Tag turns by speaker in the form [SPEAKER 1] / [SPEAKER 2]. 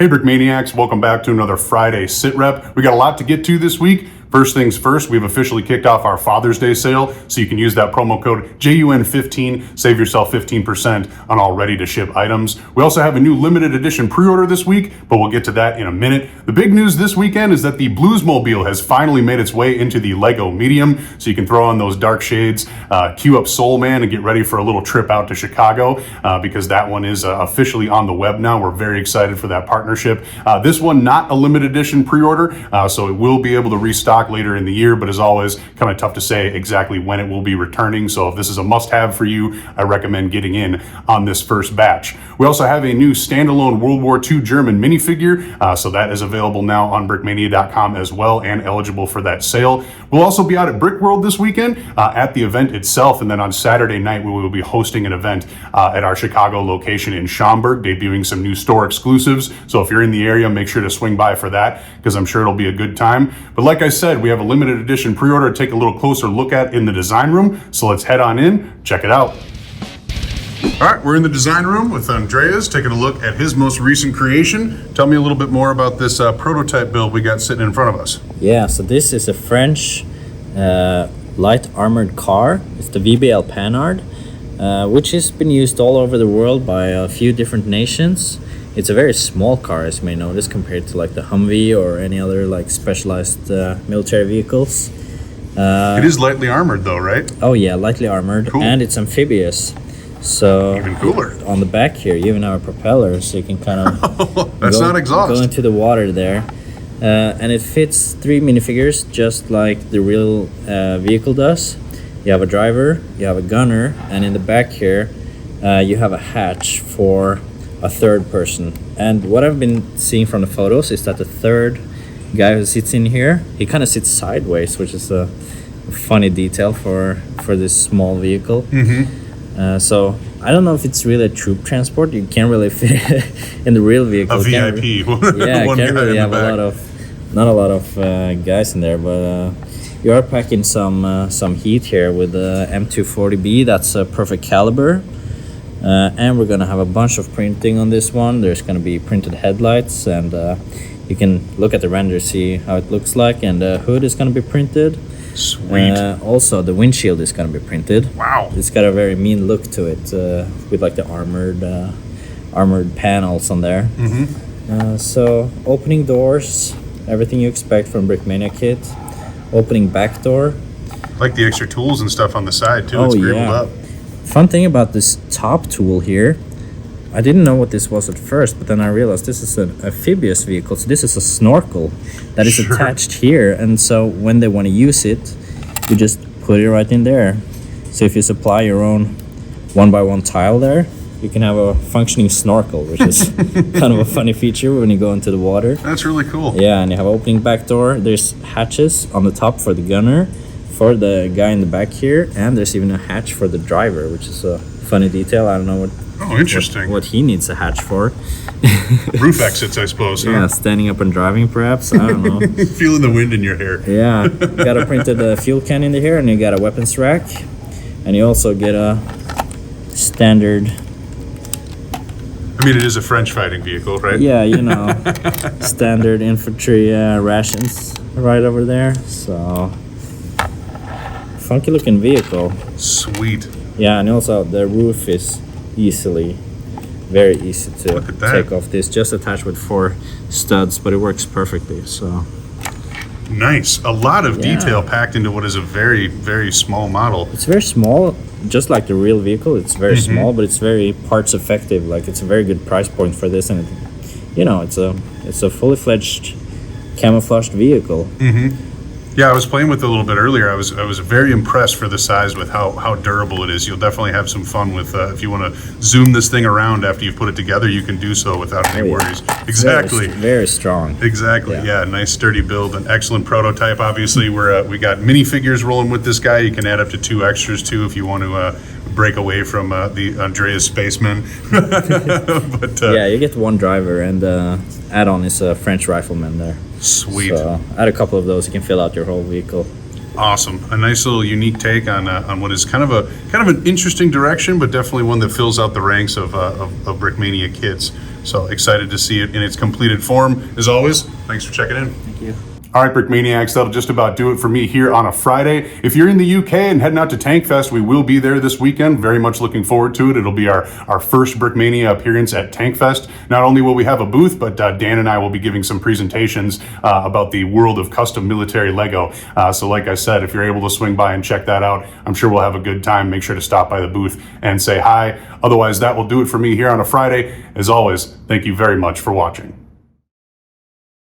[SPEAKER 1] Hey Brickmaniacs, welcome back to another Friday Sit Rep. We got a lot to get to this week. First things first, we've officially kicked off our Father's Day sale, so you can use that promo code JUN15, save yourself 15% on all ready-to-ship items. We also have a new limited edition pre-order this week, but we'll get to that in a minute. The big news this weekend is that the Bluesmobile has finally made its way into the Lego medium, so you can throw on those dark shades, cue up Soul Man, and get ready for a little trip out to Chicago, because that one is officially on the web now. We're very excited for that partnership. This one, not a limited edition pre-order, so it will be able to restock later in the year, but as always, kind of tough to say exactly when it will be returning. So if this is a must-have for you, I recommend getting in on this first batch. We also have a new standalone World War II German minifigure, so that is available now on brickmania.com as well and eligible for that sale. We'll also be out at Brick World this weekend at the event itself, and then on Saturday night we will be hosting an event at our Chicago location in Schaumburg, debuting some new store exclusives. So if you're in the area, make sure to swing by for that, because I'm sure it'll be a good time. But like I said, we have a limited edition pre-order to take a little closer look at in the design room. So let's head on in, check it out. All right, we're in the design room with Andreas, taking a look at his most recent creation. Tell me a little bit more about this prototype build we got sitting in front of us.
[SPEAKER 2] Yeah, so this is a French light armored car. It's the VBL Panhard, which has been used all over the world by a few different nations. It's a very small car, as you may notice, compared to like the Humvee or any other like specialized military vehicles.
[SPEAKER 1] It is lightly armored though, right?
[SPEAKER 2] Oh yeah, lightly armored. Cool. And it's amphibious. So
[SPEAKER 1] even cooler.
[SPEAKER 2] On the back here, you even have a propeller, so you can kind of
[SPEAKER 1] that's not exhaust.
[SPEAKER 2] Go into the water there. And it fits 3 minifigures, just like the real vehicle does. You have a driver, you have a gunner, and in the back here, you have a hatch for a third person. And what I've been seeing from the photos is that the third guy who sits in here, he kind of sits sideways, which is a funny detail for this small vehicle. So I don't know if it's really a troop transport. You can't really fit in the real vehicle.
[SPEAKER 1] A VIP.
[SPEAKER 2] Yeah, can't really have not a lot of guys in there, but you are packing some heat here with the M240B. That's a perfect caliber. And we're gonna have a bunch of printing on this one. There's gonna be printed headlights, and you can look at the render, see how it looks like, and the hood is gonna be printed.
[SPEAKER 1] Sweet.
[SPEAKER 2] Also, the windshield is gonna be printed.
[SPEAKER 1] Wow.
[SPEAKER 2] It's got a very mean look to it, with like the armored panels on there. So opening doors, everything you expect from Brickmania kit. Opening back door.
[SPEAKER 1] I like the extra tools and stuff on the side too. It's griddled up.
[SPEAKER 2] Fun thing about this top tool here, I didn't know what this was at first, but then I realized this is an amphibious vehicle. So this is a snorkel that is attached here, and so when they want to use it, you just put it right in there. So if you supply your own 1x1 tile there, you can have a functioning snorkel, which is kind of a funny feature when you go into the water.
[SPEAKER 1] That's really cool.
[SPEAKER 2] Yeah, and you have opening back door. There's hatches on the top for the gunner, for the guy in the back here, and there's even a hatch for the driver, which is a funny detail. I don't know what he needs a hatch for.
[SPEAKER 1] Roof exits, I suppose.
[SPEAKER 2] Yeah, standing up and driving, perhaps. I don't know.
[SPEAKER 1] Feeling the wind in your hair.
[SPEAKER 2] Yeah, got a printed fuel can in here, and you got a weapons rack, and you also get a standard.
[SPEAKER 1] I mean, it is a French fighting vehicle, right?
[SPEAKER 2] Yeah, you know, standard infantry rations right over there. So funky looking vehicle.
[SPEAKER 1] Sweet.
[SPEAKER 2] Yeah, and also the roof is very easy to take off. This just attached with 4 studs, but it works perfectly. So
[SPEAKER 1] nice. A lot of detail packed into what is a very, very small model.
[SPEAKER 2] It's very small, just like the real vehicle. It's very small, but it's very parts effective. Like, it's a very good price point for this, and it's a fully fledged camouflaged vehicle.
[SPEAKER 1] Yeah, I was playing with it a little bit earlier. I was very impressed for the size with how durable it is. You'll definitely have some fun with if you want to zoom this thing around after you've put it together. You can do so without any worries. Exactly.
[SPEAKER 2] Very strong.
[SPEAKER 1] Exactly. Yeah, nice sturdy build, an excellent prototype. Obviously, we got minifigures rolling with this guy. You can add up to 2 extras too if you want to break away from the Andreas Spaceman. But
[SPEAKER 2] yeah, you get 1 driver, and add-on is a French rifleman there.
[SPEAKER 1] Sweet.
[SPEAKER 2] So add a couple of those, you can fill out your whole vehicle.
[SPEAKER 1] Awesome. A nice little unique take on what is kind of an interesting direction, but definitely one that fills out the ranks of Brickmania kits. So excited to see it in its completed form. As always, thanks for checking in.
[SPEAKER 2] Thank you.
[SPEAKER 1] All right, Brick Maniacs, that'll just about do it for me here on a Friday. If you're in the UK and heading out to Tank Fest, we will be there this weekend. Very much looking forward to it. It'll be our first Brick Mania appearance at Tank Fest. Not only will we have a booth, but Dan and I will be giving some presentations about the world of custom military Lego. So like I said, if you're able to swing by and check that out, I'm sure we'll have a good time. Make sure to stop by the booth and say hi. Otherwise, that will do it for me here on a Friday. As always, thank you very much for watching.